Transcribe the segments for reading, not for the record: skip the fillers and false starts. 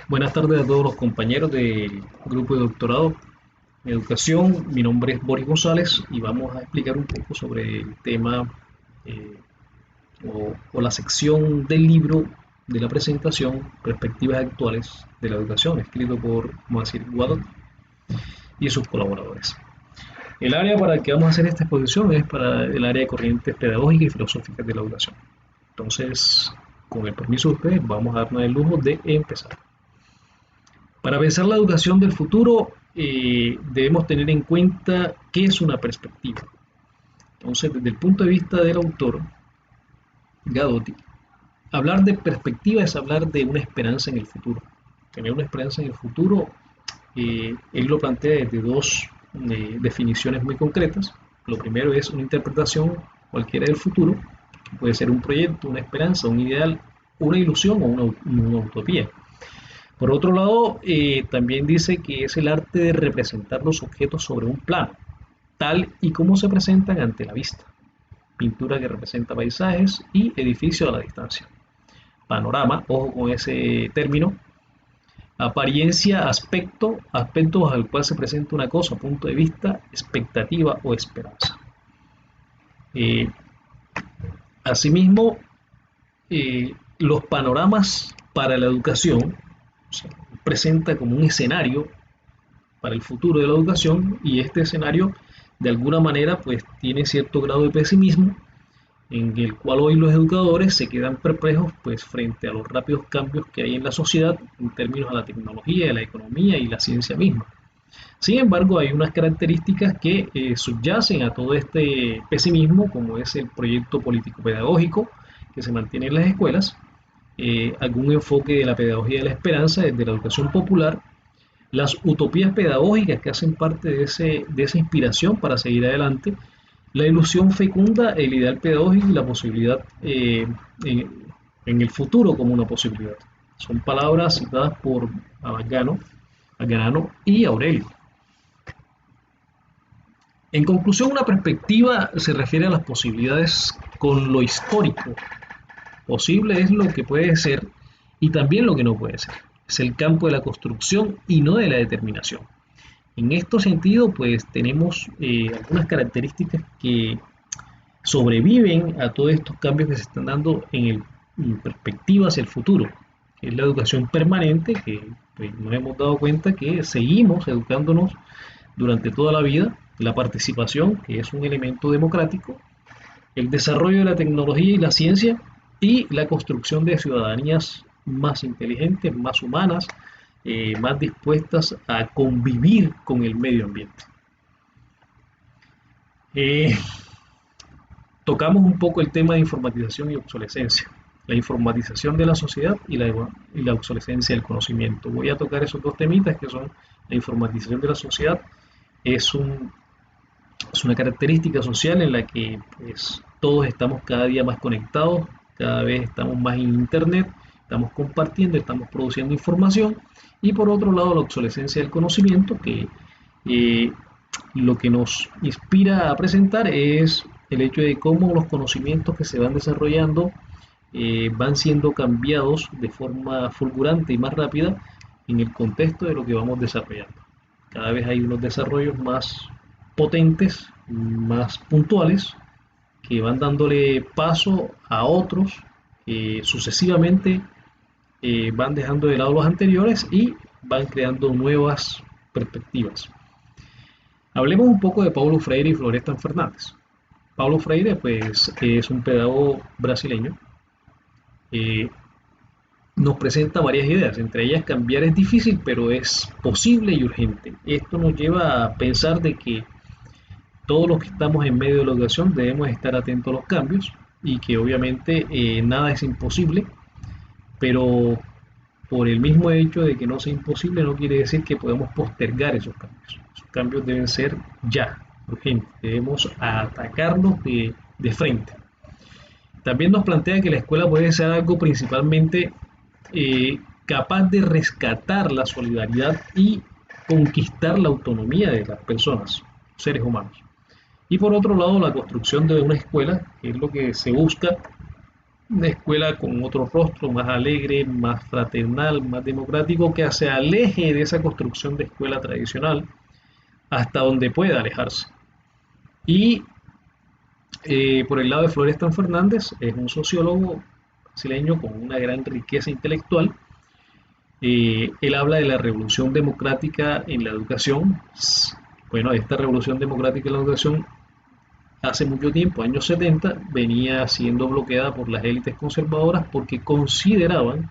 Buenas tardes a todos los compañeros del grupo de doctorado en educación. Mi nombre es Boris González y vamos a explicar un poco sobre el tema eh, o la sección del libro de la presentación Perspectivas actuales de la educación, escrito por Moacir Guadot y sus colaboradores. El área para el que vamos a hacer esta exposición es para el área de corrientes pedagógicas y filosóficas de la educación. Entonces, con el permiso de ustedes, vamos a darnos el lujo de empezar. Para pensar la educación del futuro, debemos tener en cuenta qué es una perspectiva. Entonces, desde el punto de vista del autor, Gadotti, hablar de perspectiva es hablar de una esperanza en el futuro. Tener una esperanza en el futuro, él lo plantea desde dos definiciones muy concretas. Lo primero es una interpretación cualquiera del futuro, que puede ser un proyecto, una esperanza, un ideal, una ilusión o una utopía. Por otro lado, también dice que es el arte de representar los objetos sobre un plano, tal y como se presentan ante la vista. Pintura que representa paisajes y edificios a la distancia. Panorama, ojo con ese término. Apariencia, aspecto al cual se presenta una cosa, punto de vista, expectativa o esperanza. Eh, Asimismo, los panoramas para la educación, o sea, presenta como un escenario para el futuro de la educación, y este escenario de alguna manera pues tiene cierto grado de pesimismo, en el cual hoy los educadores se quedan perplejos pues frente a los rápidos cambios que hay en la sociedad en términos de la tecnología, de la economía y la ciencia misma. Sin embargo, hay unas características que subyacen a todo este pesimismo, como es el proyecto político-pedagógico que se mantiene en las escuelas, algún enfoque de la pedagogía de la esperanza desde la educación popular, las utopías pedagógicas que hacen parte de esa inspiración para seguir adelante, la ilusión fecunda, el ideal pedagógico y la posibilidad en el futuro como una posibilidad. Son palabras citadas por Agamben y Aurelio. En conclusión, una perspectiva se refiere a las posibilidades con lo histórico. Posible es lo que puede ser y también lo que no puede ser. Es el campo de la construcción y no de la determinación. En este sentido, pues tenemos algunas características que sobreviven a todos estos cambios que se están dando en perspectiva hacia el futuro, que es la educación permanente, que pues, nos hemos dado cuenta que seguimos educándonos durante toda la vida, la participación, que es un elemento democrático, el desarrollo de la tecnología y la ciencia, y la construcción de ciudadanías más inteligentes, más humanas, más dispuestas a convivir con el medio ambiente. Eh, Tocamos un poco el tema de informatización y obsolescencia, la informatización de la sociedad y la obsolescencia del conocimiento. Voy a tocar esos dos temitas que son la informatización de la sociedad, es, un, es una característica social en la que pues, todos estamos cada día más conectados, cada vez estamos más en internet, estamos compartiendo, estamos produciendo información, y por otro lado la obsolescencia del conocimiento, que eh, lo que nos inspira a presentar es el hecho de cómo los conocimientos que se van desarrollando van siendo cambiados de forma fulgurante y más rápida en el contexto de lo que vamos desarrollando. Cada vez hay unos desarrollos más potentes, más puntuales, que van dándole paso a otros que sucesivamente van dejando de lado los anteriores y van creando nuevas perspectivas. Hablemos un poco de Paulo Freire y Florestan Fernández. Paulo Freire pues, es un pedagogo brasileño. Eh, Nos presenta varias ideas, entre ellas cambiar es difícil, pero es posible y urgente. Esto nos lleva a pensar de que todos los que estamos en medio de la educación debemos estar atentos a los cambios y que obviamente nada es imposible, pero por el mismo hecho de que no sea imposible no quiere decir que podemos postergar esos cambios. Esos cambios deben ser ya, urgentes, debemos atacarlos de frente. También nos plantea que la escuela puede ser algo principalmente capaz de rescatar la solidaridad y conquistar la autonomía de las personas, seres humanos. Y por otro lado, la construcción de una escuela, que es lo que se busca, una escuela con otro rostro, más alegre, más fraternal, más democrático, que se aleje de esa construcción de escuela tradicional hasta donde pueda alejarse. Y por el lado de Florestan Fernández, es un sociólogo brasileño con una gran riqueza intelectual. Él habla de la revolución democrática en la educación. Bueno, esta revolución democrática en la educación hace mucho tiempo, años 70, venía siendo bloqueada por las élites conservadoras porque consideraban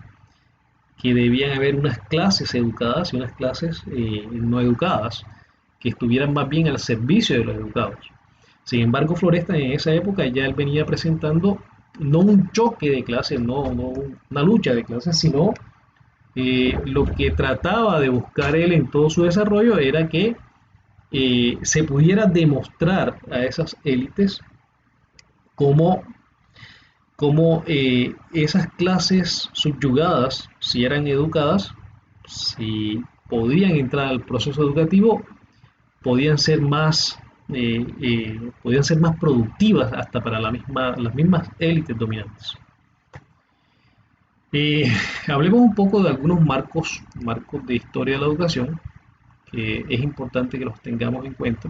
que debían haber unas clases educadas y unas clases no educadas que estuvieran más bien al servicio de los educados. Sin embargo, Floresta en esa época ya él venía presentando no un choque de clases, no una lucha de clases, sino lo que trataba de buscar él en todo su desarrollo era que se pudiera demostrar a esas élites cómo, cómo esas clases subyugadas, si eran educadas, si podían entrar al proceso educativo, podían ser más, podían ser más productivas hasta para las mismas élites dominantes. Eh, Hablemos un poco de algunos marcos de historia de la educación, que es importante que los tengamos en cuenta.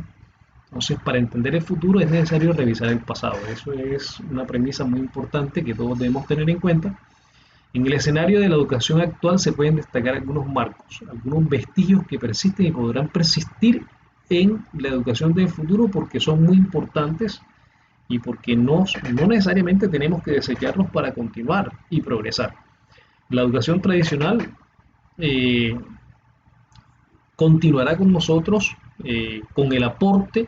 Entonces, para entender el futuro es necesario revisar el pasado. Eso es una premisa muy importante que todos debemos tener en cuenta. En el escenario de la educación actual se pueden destacar algunos marcos, algunos vestigios que persisten y podrán persistir en la educación del futuro porque son muy importantes y porque no necesariamente tenemos que desecharlos para continuar y progresar. La educación tradicional eh, continuará con nosotros con el aporte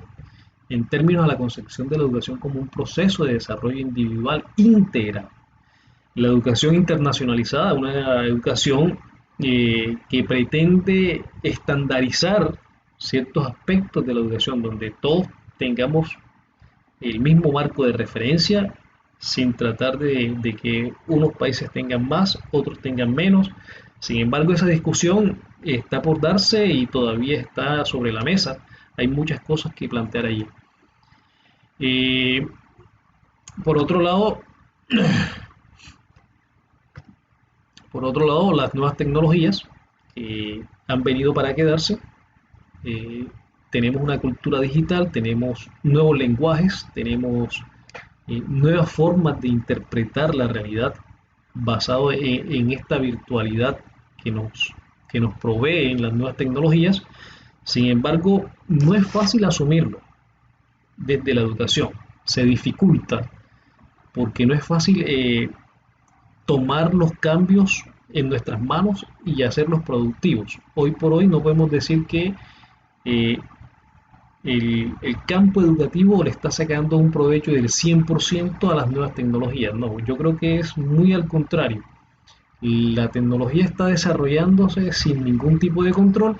en términos a la concepción de la educación como un proceso de desarrollo individual integral. La educación internacionalizada, una educación que pretende estandarizar ciertos aspectos de la educación donde todos tengamos el mismo marco de referencia sin tratar de que unos países tengan más, otros tengan menos. Sin embargo, esa discusión está por darse y todavía está sobre la mesa. Hay muchas cosas que plantear allí. Eh, por otro lado, las nuevas tecnologías han venido para quedarse. Eh, Tenemos una cultura digital, tenemos nuevos lenguajes, tenemos nuevas formas de interpretar la realidad basado en esta virtualidad que que nos proveen las nuevas tecnologías. Sin embargo, no es fácil asumirlo desde la educación. Se dificulta porque no es fácil tomar los cambios en nuestras manos y hacerlos productivos. Hoy por hoy no podemos decir que eh, el campo educativo le está sacando un provecho del 100% a las nuevas tecnologías. No, yo creo que es muy al contrario. La tecnología está desarrollándose sin ningún tipo de control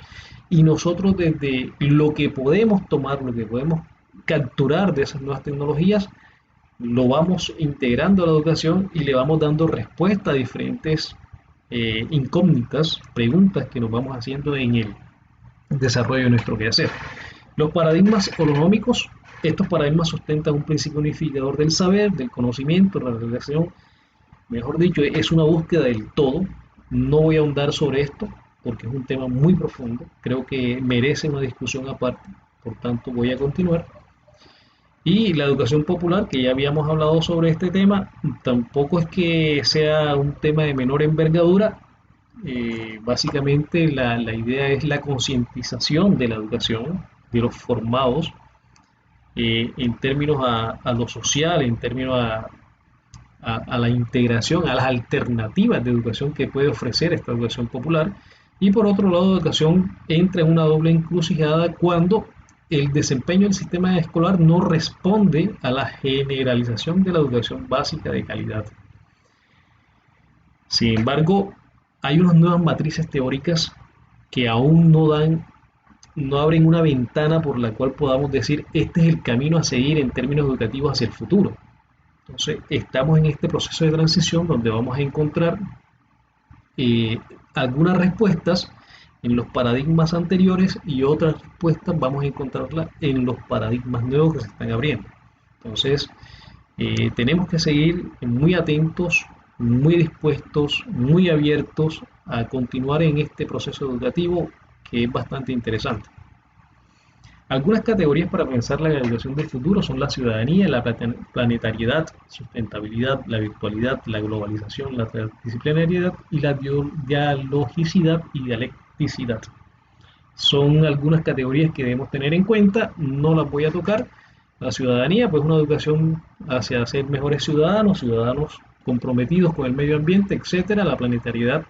y nosotros desde lo que podemos tomar, lo que podemos capturar de esas nuevas tecnologías, lo vamos integrando a la educación y le vamos dando respuesta a diferentes incógnitas, preguntas que nos vamos haciendo en el desarrollo de nuestro quehacer. Los paradigmas económicos, estos paradigmas sustentan un principio unificador del saber, del conocimiento, de la relación, mejor dicho, es una búsqueda del todo. No voy a ahondar sobre esto porque es un tema muy profundo, creo que merece una discusión aparte, por tanto voy a continuar. Y la educación popular, que ya habíamos hablado sobre este tema, tampoco es que sea un tema de menor envergadura. Básicamente la idea es la concientización de la educación, de los formados, en términos a lo social, en términos a la integración, a las alternativas de educación que puede ofrecer esta educación popular. Y por otro lado, la educación entra en una doble encrucijada cuando el desempeño del sistema escolar no responde a la generalización de la educación básica de calidad. Sin embargo, hay unas nuevas matrices teóricas que aún no abren una ventana por la cual podamos decir este es el camino a seguir en términos educativos hacia el futuro. Entonces, estamos en este proceso de transición donde vamos a encontrar eh, algunas respuestas en los paradigmas anteriores y otras respuestas vamos a encontrarlas en los paradigmas nuevos que se están abriendo. Entonces, Tenemos que seguir muy atentos, muy dispuestos, muy abiertos a continuar en este proceso educativo que es bastante interesante. Algunas categorías para pensar la educación del futuro son la ciudadanía, la planetariedad, sustentabilidad, la virtualidad, la globalización, la transdisciplinariedad y la dialogicidad y dialecticidad. Son algunas categorías que debemos tener en cuenta, no las voy a tocar. La ciudadanía, pues una educación hacia ser mejores ciudadanos, ciudadanos comprometidos con el medio ambiente, etcétera. La planetariedad,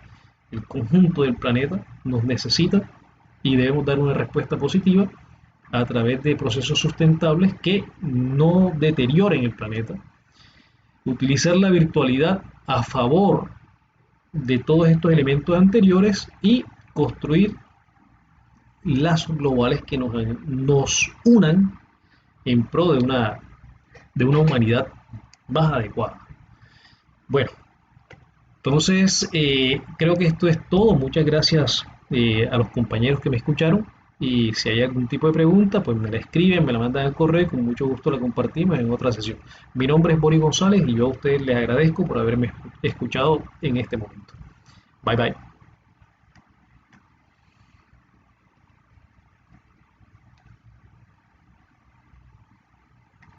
el conjunto del planeta nos necesita y debemos dar una respuesta positiva a través de procesos sustentables que no deterioren el planeta. Utilizar la virtualidad a favor de todos estos elementos anteriores y construir lazos globales que nos unan en pro de una humanidad más adecuada. Bueno, entonces creo que esto es todo. Muchas gracias a los compañeros que me escucharon. Y si hay algún tipo de pregunta, pues me la escriben, me la mandan al correo y con mucho gusto la compartimos en otra sesión. Mi nombre es Boris González y yo a ustedes les agradezco por haberme escuchado en este momento. Bye bye.